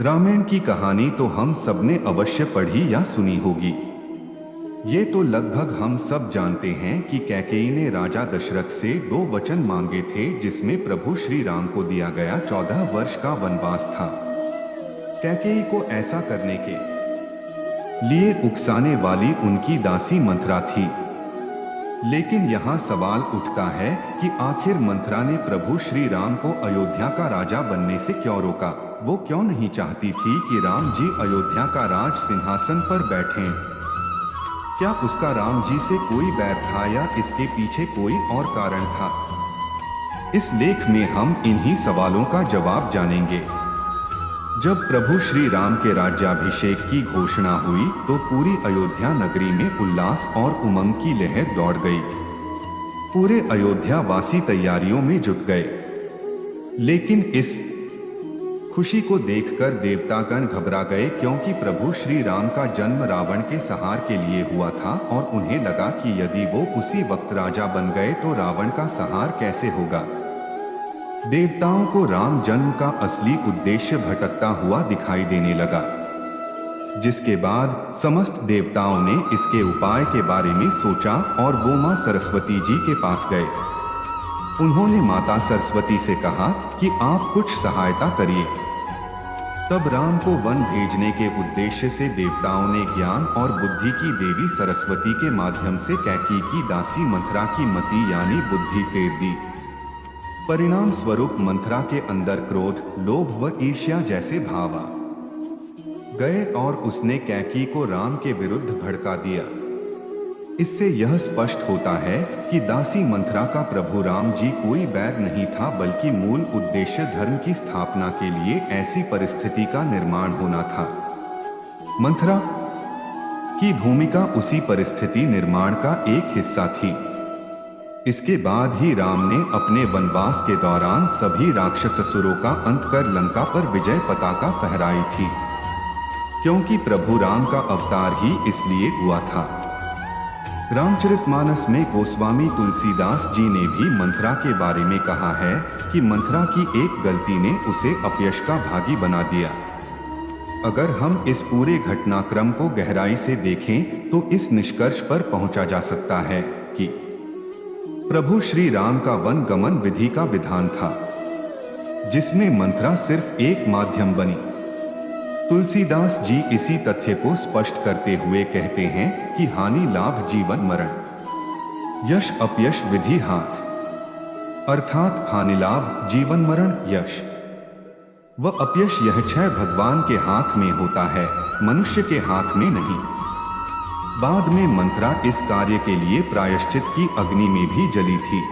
रामायण की कहानी तो हम सबने अवश्य पढ़ी या सुनी होगी। ये तो लगभग हम सब जानते हैं कि कैकेयी ने राजा दशरथ से 2 वचन मांगे थे, जिसमें प्रभु श्री राम को दिया गया 14 वर्ष का वनवास था। कैकेयी को ऐसा करने के लिए उकसाने वाली उनकी दासी मंथरा थी। लेकिन यहाँ सवाल उठता है कि आखिर मंथरा ने प्रभु श्री राम को अयोध्या का राजा बनने से क्यों रोका। वो क्यों नहीं चाहती थी कि राम जी अयोध्या का राज सिंहासन पर बैठें? क्या उसका राम जी से कोई बैर था या इसके पीछे कोई और कारण था? इस लेख में हम इन्हीं सवालों का जवाब जानेंगे। जब प्रभु श्री राम के राज्याभिषेक की घोषणा हुई तो पूरी अयोध्या नगरी में उल्लास और उमंग की लहर दौड़ गई। पूरे अयोध्या वासी तैयारियों में जुट गए। लेकिन इस खुशी को देखकर देवतागण घबरा गए, क्योंकि प्रभु श्री राम का जन्म रावण के संहार के लिए हुआ था और उन्हें लगा कि यदि वो उसी वक्त राजा बन गए तो रावण का संहार कैसे होगा। देवताओं को राम जन्म का असली उद्देश्य भटकता हुआ दिखाई देने लगा, जिसके बाद समस्त देवताओं ने इसके उपाय के बारे में सोचा और वो मां सरस्वती जी के पास गए। उन्होंने माता सरस्वती से कहा कि आप कुछ सहायता करिए। तब राम को वन भेजने के उद्देश्य से देवताओं ने ज्ञान और बुद्धि की देवी सरस्वती के माध्यम से कैकेयी की दासी मंथरा की मति यानी बुद्धि फेर दी। परिणाम स्वरूप मंथरा के अंदर क्रोध, लोभ व ईर्ष्या जैसे भाव आ गए और उसने कैकेयी को राम के विरुद्ध भड़का दिया। इससे यह स्पष्ट होता है कि दासी मंथरा का प्रभु राम जी कोई बैर नहीं था, बल्कि मूल उद्देश्य धर्म की स्थापना के लिए ऐसी परिस्थिति का निर्माण होना था। मंथरा की भूमिका उसी परिस्थिति निर्माण का एक हिस्सा थी। इसके बाद ही राम ने अपने वनवास के दौरान सभी राक्षससुरों का अंत कर लंका पर विजय पताका फहराई थी, क्योंकि प्रभु राम का अवतार ही इसलिए हुआ था। रामचरितमानस में गोस्वामी तुलसीदास जी ने भी मंथरा के बारे में कहा है कि मंथरा की एक गलती ने उसे अपयश का भागी बना दिया। अगर हम इस पूरे घटनाक्रम को गहराई से देखें तो इस निष्कर्ष पर पहुंचा जा सकता है कि प्रभु श्री राम का वन गमन विधि का विधान था, जिसमें मंथरा सिर्फ एक माध्यम बनी। तुलसीदास जी इसी तथ्य को स्पष्ट करते हुए कहते हैं कि हानि लाभ जीवन मरण, यश अपयश विधि हाथ, अर्थात हानि लाभ जीवन मरण यश व अपयश यह 6 भगवान के हाथ में होता है, मनुष्य के हाथ में नहीं। बाद में मंथरा इस कार्य के लिए प्रायश्चित की अग्नि में भी जली थी।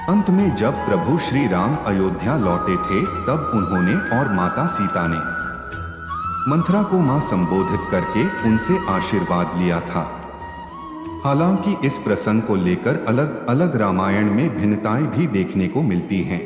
अंत में जब प्रभु श्री राम अयोध्या लौटे थे तब उन्होंने और माता सीता ने मंथरा को मां संबोधित करके उनसे आशीर्वाद लिया था। हालांकि इस प्रसंग को लेकर अलग अलग रामायण में भिन्नताएं भी देखने को मिलती हैं।